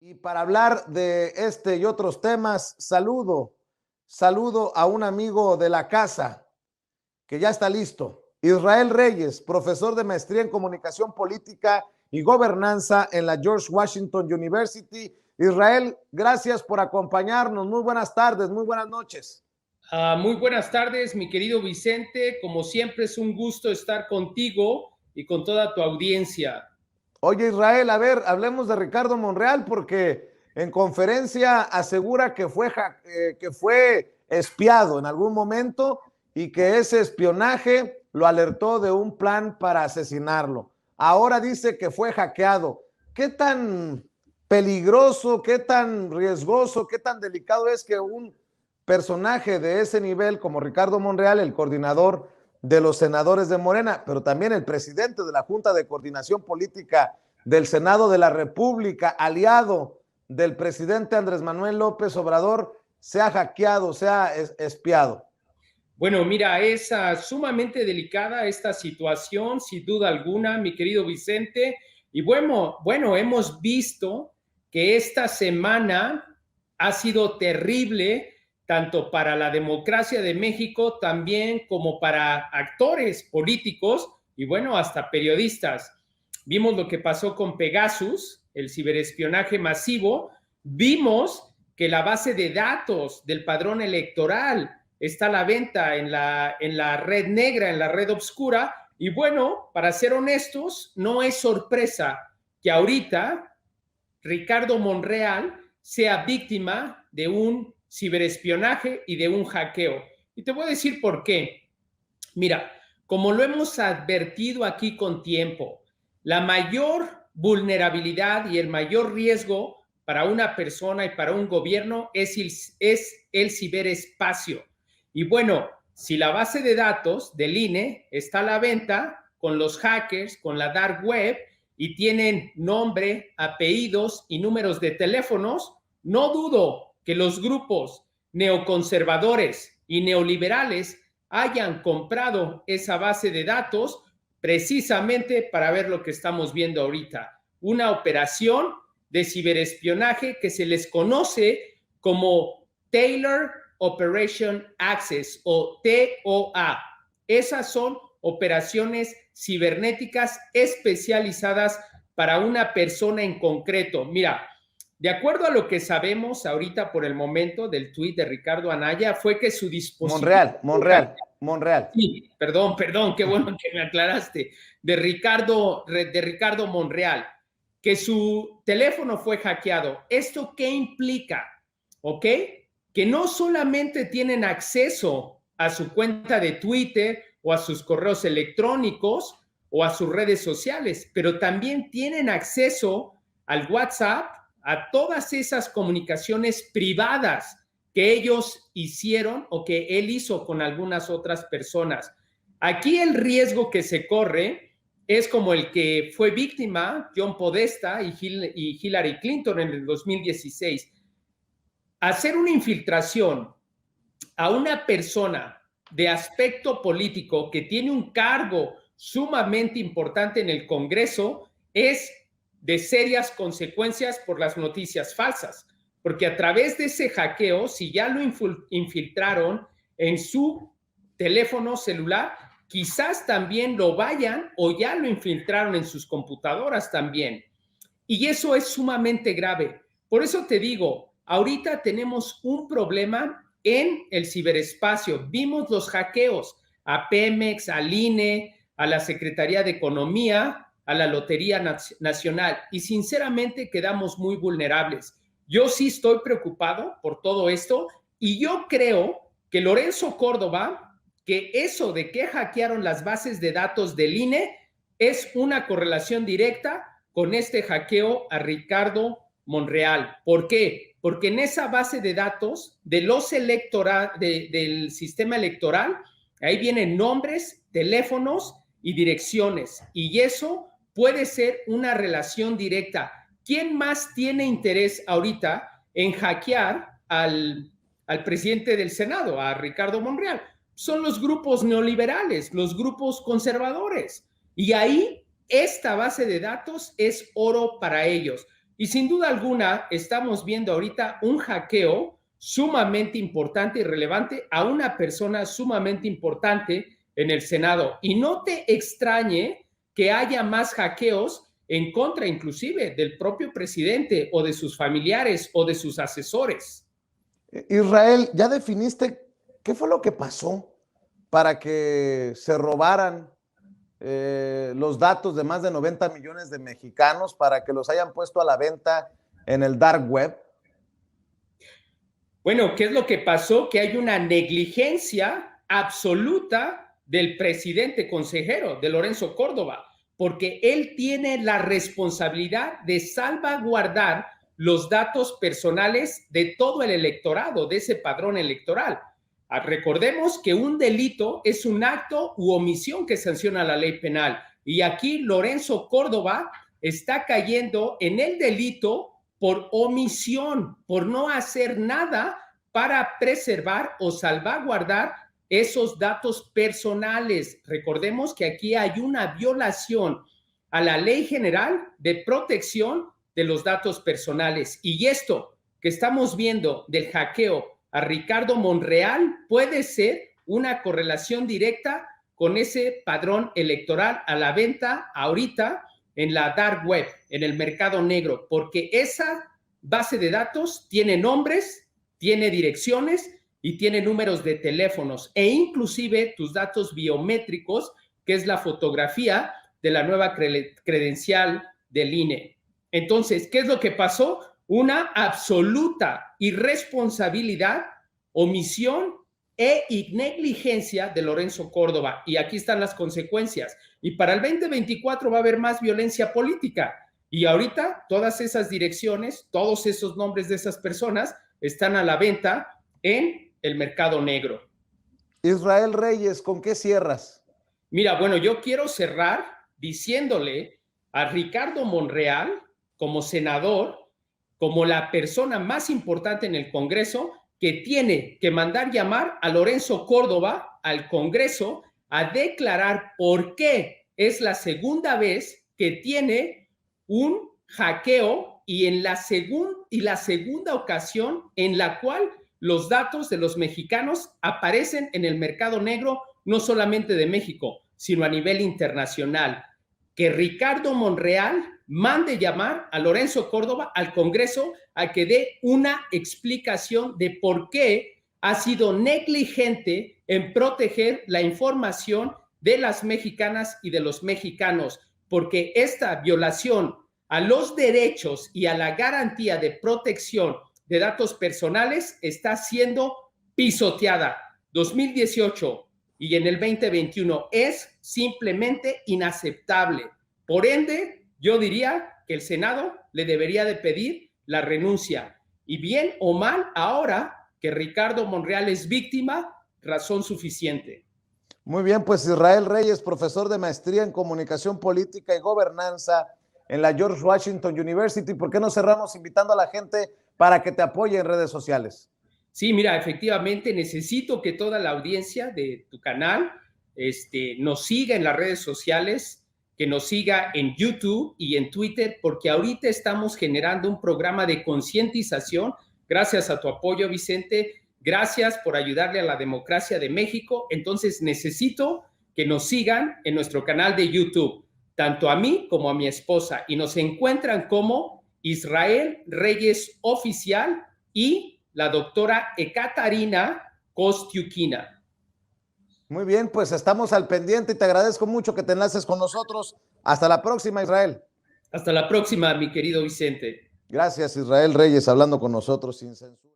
Y para hablar de este y otros temas, saludo a un amigo de la casa que ya está listo. Israel Reyes, profesor de maestría en comunicación política y gobernanza en la George Washington University. Israel, gracias por acompañarnos. Muy buenas tardes, muy buenas noches. Muy buenas tardes, mi querido Vicente. Como siempre, es un gusto estar contigo y con toda tu audiencia. Oye, Israel, a ver, hablemos de Ricardo Monreal porque en conferencia asegura que fue espiado en algún momento y que ese espionaje lo alertó de un plan para asesinarlo. Ahora dice que fue hackeado. ¿Qué tan peligroso, qué tan riesgoso, qué tan delicado es que un personaje de ese nivel como Ricardo Monreal, el coordinador de los senadores de Morena, pero también el presidente de la Junta de Coordinación Política del Senado de la República, aliado del presidente Andrés Manuel López Obrador, sea hackeado, sea espiado? Bueno, mira, es sumamente delicada esta situación, sin duda alguna, mi querido Vicente. Y bueno, hemos visto que esta semana ha sido terrible, tanto para la democracia de México, también como para actores políticos y bueno, hasta periodistas. Vimos lo que pasó con Pegasus, el ciberespionaje masivo. Vimos que la base de datos del padrón electoral está a la venta en la red negra, en la red oscura. Y bueno, para ser honestos, no es sorpresa que ahorita Ricardo Monreal sea víctima de un ciberespionaje y de un hackeo. Y te voy a decir por qué. Mira, como lo hemos advertido aquí con tiempo, la mayor vulnerabilidad y el mayor riesgo para una persona y para un gobierno es el ciberespacio. Y bueno, si la base de datos del INE está a la venta con los hackers, con la dark web, y tienen nombre, apellidos y números de teléfonos, no dudo que los grupos neoconservadores y neoliberales hayan comprado esa base de datos precisamente para ver lo que estamos viendo ahorita. Una operación de ciberespionaje que se les conoce como Taylor Operation Access o TOA. Esas son operaciones cibernéticas especializadas para una persona en concreto. Mira, de acuerdo a lo que sabemos ahorita por el momento del tuit de Ricardo Anaya, fue que su dispositivo... Monreal. Sí, perdón, qué bueno que me aclaraste. De Ricardo Monreal, que su teléfono fue hackeado. ¿Esto qué implica? ¿Ok? Que no solamente tienen acceso a su cuenta de Twitter o a sus correos electrónicos o a sus redes sociales, pero también tienen acceso al WhatsApp, a todas esas comunicaciones privadas que ellos hicieron o que él hizo con algunas otras personas. Aquí el riesgo que se corre es como el que fue víctima John Podesta y Hillary Clinton en el 2016. Hacer una infiltración a una persona de aspecto político que tiene un cargo sumamente importante en el Congreso es de serias consecuencias por las noticias falsas, porque a través de ese hackeo, si ya lo infiltraron en su teléfono celular, quizás también lo vayan o ya lo infiltraron en sus computadoras también. Y eso es sumamente grave. Por eso te digo, ahorita tenemos un problema en el ciberespacio. Vimos los hackeos a Pemex, al INE, a la Secretaría de Economía, a la Lotería Nacional y sinceramente quedamos muy vulnerables. Yo sí estoy preocupado por todo esto y yo creo que Lorenzo Córdoba, que eso de que hackearon las bases de datos del INE es una correlación directa con este hackeo a Ricardo Monreal. ¿Por qué? Porque en esa base de datos de los del sistema electoral, ahí vienen nombres, teléfonos y direcciones. Y eso puede ser una relación directa. ¿Quién más tiene interés ahorita en hackear al presidente del Senado, a Ricardo Monreal? Son los grupos neoliberales, los grupos conservadores. Y ahí esta base de datos es oro para ellos. Y sin duda alguna estamos viendo ahorita un hackeo sumamente importante y relevante a una persona sumamente importante en el Senado. Y no te extrañe que haya más hackeos en contra inclusive del propio presidente o de sus familiares o de sus asesores. Israel, ¿ya definiste qué fue lo que pasó para que se robaran los datos de más de 90 millones de mexicanos, para que los hayan puesto a la venta en el dark web? Bueno, ¿qué es lo que pasó? Que hay una negligencia absoluta del presidente consejero, de Lorenzo Córdoba, porque él tiene la responsabilidad de salvaguardar los datos personales de todo el electorado, de ese padrón electoral. Recordemos que un delito es un acto u omisión que sanciona la ley penal. Y aquí Lorenzo Córdoba está cayendo en el delito por omisión, por no hacer nada para preservar o salvaguardar esos datos personales. Recordemos que aquí hay una violación a la Ley General de Protección de los Datos Personales. Y esto que estamos viendo del hackeo a Ricardo Monreal puede ser una correlación directa con ese padrón electoral a la venta ahorita en la dark web, en el mercado negro, porque esa base de datos tiene nombres, tiene direcciones y tiene números de teléfonos e inclusive tus datos biométricos, que es la fotografía de la nueva credencial del INE. Entonces, ¿qué es lo que pasó? Una absoluta irresponsabilidad, omisión e negligencia de Lorenzo Córdoba. Y aquí están las consecuencias. Y para el 2024 va a haber más violencia política. Y ahorita todas esas direcciones, todos esos nombres de esas personas están a la venta en el mercado negro. Israel Reyes, ¿con qué cierras? Mira, bueno, yo quiero cerrar diciéndole a Ricardo Monreal, como senador, como la persona más importante en el Congreso, que tiene que mandar llamar a Lorenzo Córdoba al Congreso a declarar por qué es la segunda vez que tiene un hackeo y la segunda ocasión en la cual los datos de los mexicanos aparecen en el mercado negro, no solamente de México, sino a nivel internacional. Que Ricardo Monreal mande llamar a Lorenzo Córdoba al Congreso a que dé una explicación de por qué ha sido negligente en proteger la información de las mexicanas y de los mexicanos, porque esta violación a los derechos y a la garantía de protección de datos personales está siendo pisoteada. 2018 y en el 2021 es simplemente inaceptable. Por ende, yo diría que el Senado le debería de pedir la renuncia. Y bien o mal, ahora que Ricardo Monreal es víctima, razón suficiente. Muy bien, pues Israel Reyes, profesor de maestría en comunicación política y gobernanza en la George Washington University. ¿Por qué no cerramos invitando a la gente para que te apoye en redes sociales? Sí, mira, efectivamente necesito que toda la audiencia de tu canal nos siga en las redes sociales, que nos siga en YouTube y en Twitter, porque ahorita estamos generando un programa de concientización. Gracias a tu apoyo, Vicente. Gracias por ayudarle a la democracia de México. Entonces necesito que nos sigan en nuestro canal de YouTube, tanto a mí como a mi esposa, y nos encuentran como Israel Reyes Oficial y la doctora Ekaterina Kostiukina. Muy bien, pues estamos al pendiente y te agradezco mucho que te enlaces con nosotros. Hasta la próxima, Israel. Hasta la próxima, mi querido Vicente. Gracias, Israel Reyes, hablando con nosotros sin censura.